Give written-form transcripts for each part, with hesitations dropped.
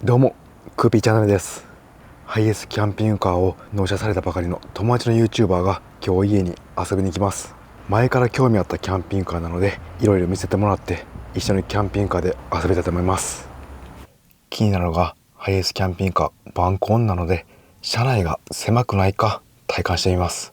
どうも、クーピーチャンネルです。ハイエースキャンピングカーを納車されたばかりの友達の YouTuber が今日家に遊びに来ます。前から興味あったキャンピングカーなので、いろいろ見せてもらって一緒にキャンピングカーで遊びたいと思います。気になるのがハイエースキャンピングカーバンコンなので、車内が狭くないか体感してみます。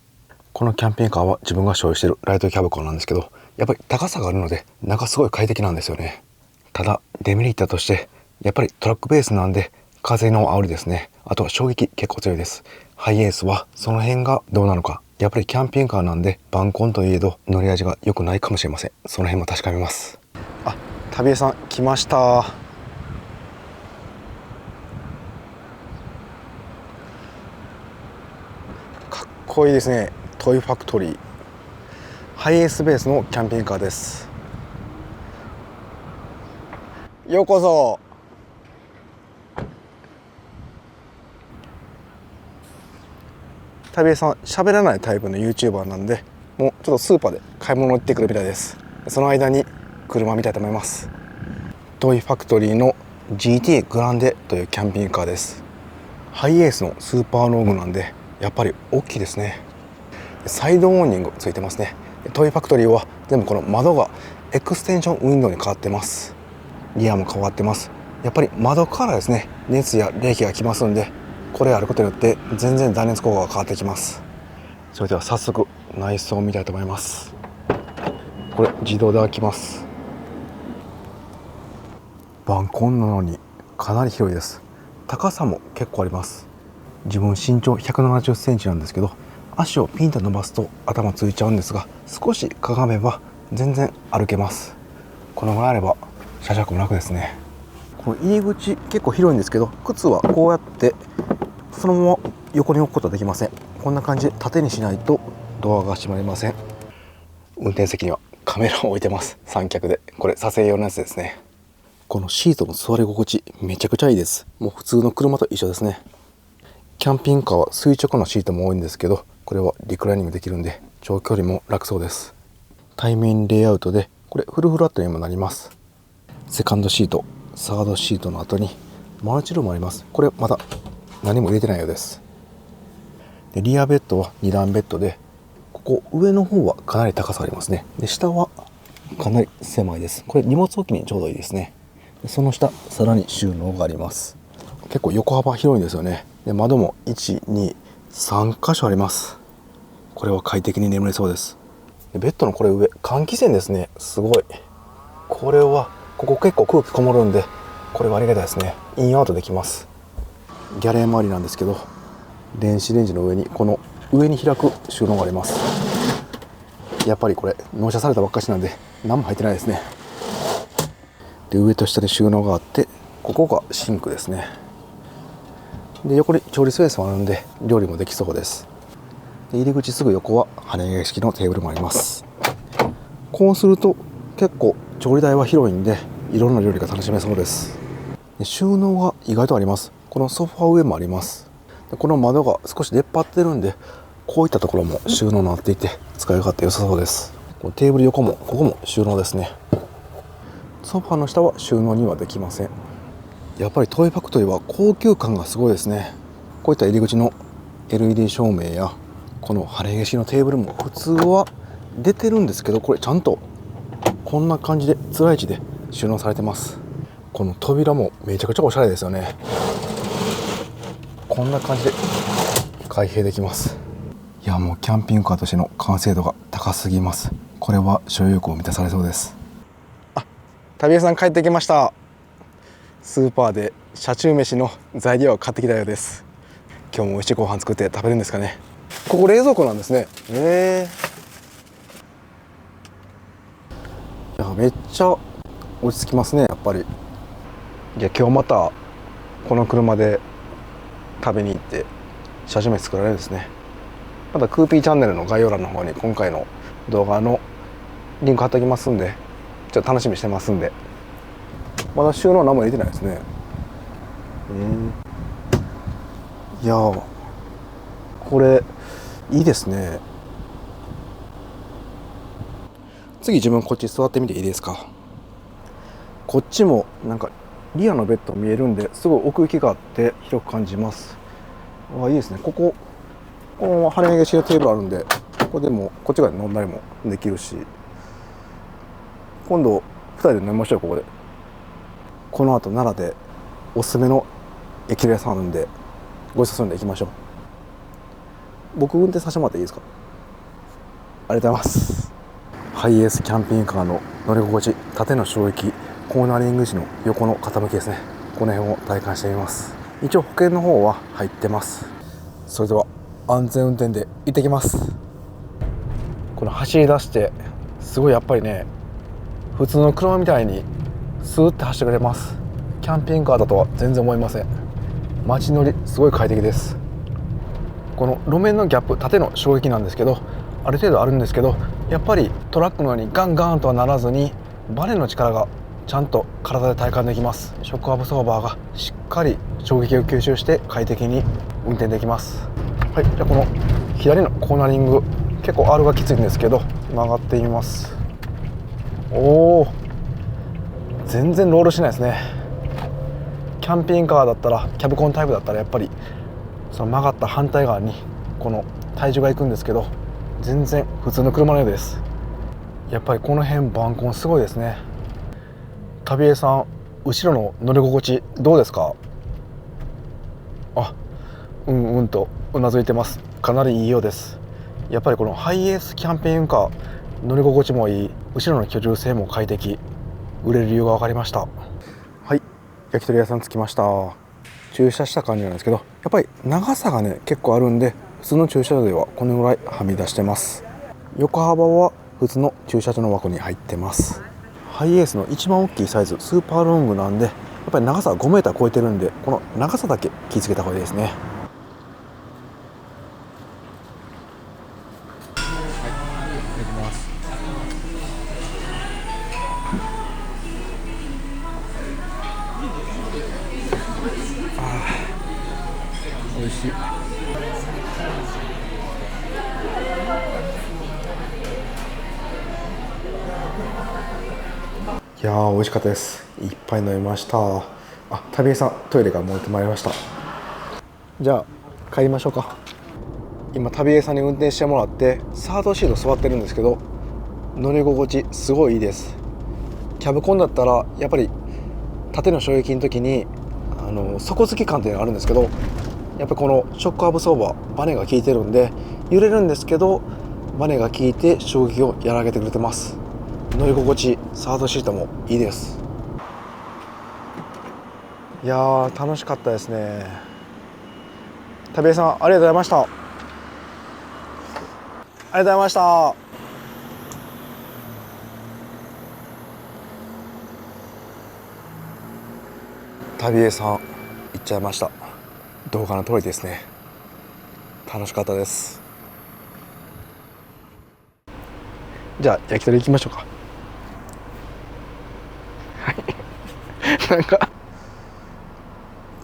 このキャンピングカーは自分が所有しているライトキャブカーなんですけど、やっぱり高さがあるので中すごい快適なんですよね。ただデメリットとしてやっぱりトラックベースなんで風の煽りですね。あとは衝撃結構強いです。ハイエースはその辺がどうなのか。やっぱりキャンピングカーなんでバンコンといえど乗り味が良くないかもしれません。その辺も確かめます。あ、旅江さん来ました。かっこいいですね。トイファクトリー。ハイエースベースのキャンピングカーです。ようこそ。旅江さん喋らないタイプの YouTuber なんで、もうちょっとスーパーで買い物行ってくるみたいです。その間に車見たいと思います。トイファクトリーの GT グランデというキャンピングカーです。ハイエースのスーパーロングなんでやっぱり大きいですね。サイドオーニングついてますね。トイファクトリーは全部この窓がエクステンションウィンドウに変わってます。リアも変わってます。やっぱり窓からですね、熱や冷気が来ますんで、これあることによって全然断熱効果が変わってきます。それでは早速内装を見たいと思います。これ自動で開きます。バンコンなのにかなり広いです。高さも結構あります。自分身長170センチなんですけど、足をピンと伸ばすと頭ついちゃうんですが、少しかがめば全然歩けます。このぐらいあれば車尺も楽ですね。この入り口結構広いんですけど、靴はこうやってそのまま横に置くことはできません。こんな感じで縦にしないとドアが閉まりません。運転席にはカメラを置いてます。三脚で。これ撮影用のやつですね。このシートの座り心地めちゃくちゃいいです。もう普通の車と一緒ですね。キャンピングカーは垂直のシートも多いんですけど、これはリクライニングできるんで長距離も楽そうです。対面レイアウトでこれフルフラットにもなります。セカンドシート、サードシートの後にマルチルームあります。これまだ何も入れてないようです。でリアベッドは2段ベッドで、ここ上の方はかなり高さありますね。で下はかなり狭いです。これ荷物置きにちょうどいいですね。でその下さらに収納があります。結構横幅広いんですよね。で窓も1、2、3箇所あります。これは快適に眠れそうです。でベッドのこれ上換気扇ですね。すごい。これはここ結構空気こもるんで、これはありがたいですね。インアウトできます。ギャレー周りなんですけど、電子レンジの上にこの上に開く収納があります。やっぱりこれ納車されたばっかしなんで何も入ってないですね。で上と下に収納があって、ここがシンクですね。で横に調理スペースもあるんで料理もできそうです。で入り口すぐ横は跳ね式のテーブルもあります。こうすると結構調理台は広いんでいろんな料理が楽しめそうです。で収納が意外とあります。このソファー上もあります。でこの窓が少し出っ張ってるんで、こういったところも収納になっていて使い勝手良さそうです。このテーブル横もここも収納ですね。ソファーの下は収納にはできません。やっぱりトイファクトリーは高級感がすごいですね。こういった入り口の LED 照明やこの晴れ消しのテーブルも普通は出てるんですけど、これちゃんとこんな感じでつらい位置で収納されてます。この扉もめちゃくちゃおしゃれですよね。こんな感じで開閉できます。いやもうキャンピングカーとしての完成度が高すぎます。これは所有欲を満たされそうです。あ、旅江さん帰ってきました。スーパーで車中飯の材料を買ってきたようです。今日も美味しいご飯作って食べるんですかね。ここ冷蔵庫なんですね。いやめっちゃ落ち着きますね、やっぱり。いや今日またこの車で食べに行って車中飯作られるんですね。またクーピーチャンネルの概要欄の方に今回の動画のリンク貼っておきますんで、ちょっと楽しみにしてますんで。まだ収納何も入れてないですね。いやーこれいいですね。次自分こっち座ってみていいですか。こっちもなんかリアのベッド見えるんですごい奥行きがあって広く感じます。いいですね。この跳ね上げ式のテーブルあるんで、ここでもこっち側で飲んだりもできるし、今度2人で飲みましょう。ここでこの後奈良でおすすめの焼き鳥屋さんあるんで、ご一緒するんで行きましょう。僕運転させてもらっていいですか？ありがとうございます。ハイエースキャンピングカーの乗り心地、縦の衝撃、コーナリング時の横の傾きですね。この辺を体感してみます。一応保険の方は入ってます。それでは安全運転で行ってきます。この走り出してすごいやっぱりね、普通の車みたいにスーッて走ってくれます。キャンピングカーだとは全然思いません。街乗りすごい快適です。この路面のギャップ、縦の衝撃なんですけど、ある程度あるんですけど、やっぱりトラックのようにガンガンとはならずに、バネの力がちゃんと体で体感できます。ショックアブソーバーがしっかり衝撃を吸収して快適に運転できます。はい、じゃあこの左のコーナリング、結構 R がきついんですけど曲がってみます。おー、全然ロールしないですね。キャンピングカーだったら、キャブコンタイプだったらやっぱりその曲がった反対側にこの体重がいくんですけど、全然普通の車のようです。やっぱりこの辺バンコンすごいですね。旅江さん、後ろの乗り心地どうですか？あ、うんうんとうなずいてます。かなりいいようです。やっぱりこのハイエースキャンピングカー、乗り心地もいい、後ろの居住性も快適、売れる理由が分かりました。はい、焼き鳥屋さん着きました。駐車した感じなんですけど、やっぱり長さがね結構あるんで、普通の駐車場ではこのぐらいはみ出してます。横幅は普通の駐車場の枠に入ってます。ハイエースの一番大きいサイズ、スーパーロングなんで、やっぱり長さは5メーター超えてるんで、この長さだけ気をつけた方がいいですね。美味しい。いやー、美味しかったです。いっぱい飲みました。あ、旅江さんトイレから戻ってまいりました。じゃあ帰りましょうか。今旅江さんに運転してもらってサードシート座ってるんですけど、乗り心地すごいいいです。キャブコンだったらやっぱり縦の衝撃の時に底付き感っていうのがあるんですけど、やっぱりこのショックアブソーバーバネが効いてるんで揺れるんですけど、バネが効いて衝撃を和らげてくれてます。乗り心地サードシートもいいです。いやー、楽しかったですね。旅江さんありがとうございました。ありがとうございました。旅江さん行っちゃいました。動画の通りですね。楽しかったです。じゃあ焼き鳥行きましょうか。はいなんか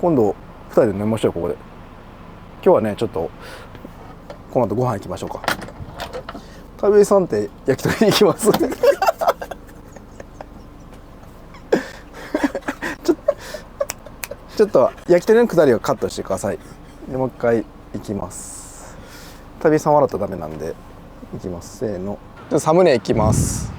今度2人で飲みましょう。ここで今日はね、ちょっとこの後ご飯行きましょうか。旅江さんって焼き鳥に行きますちょっと焼き鳥のくだりをカットしてください。でもう一回行きます。旅江さん笑ったらダメなんで行きます。せーの。じゃあサムネ行きます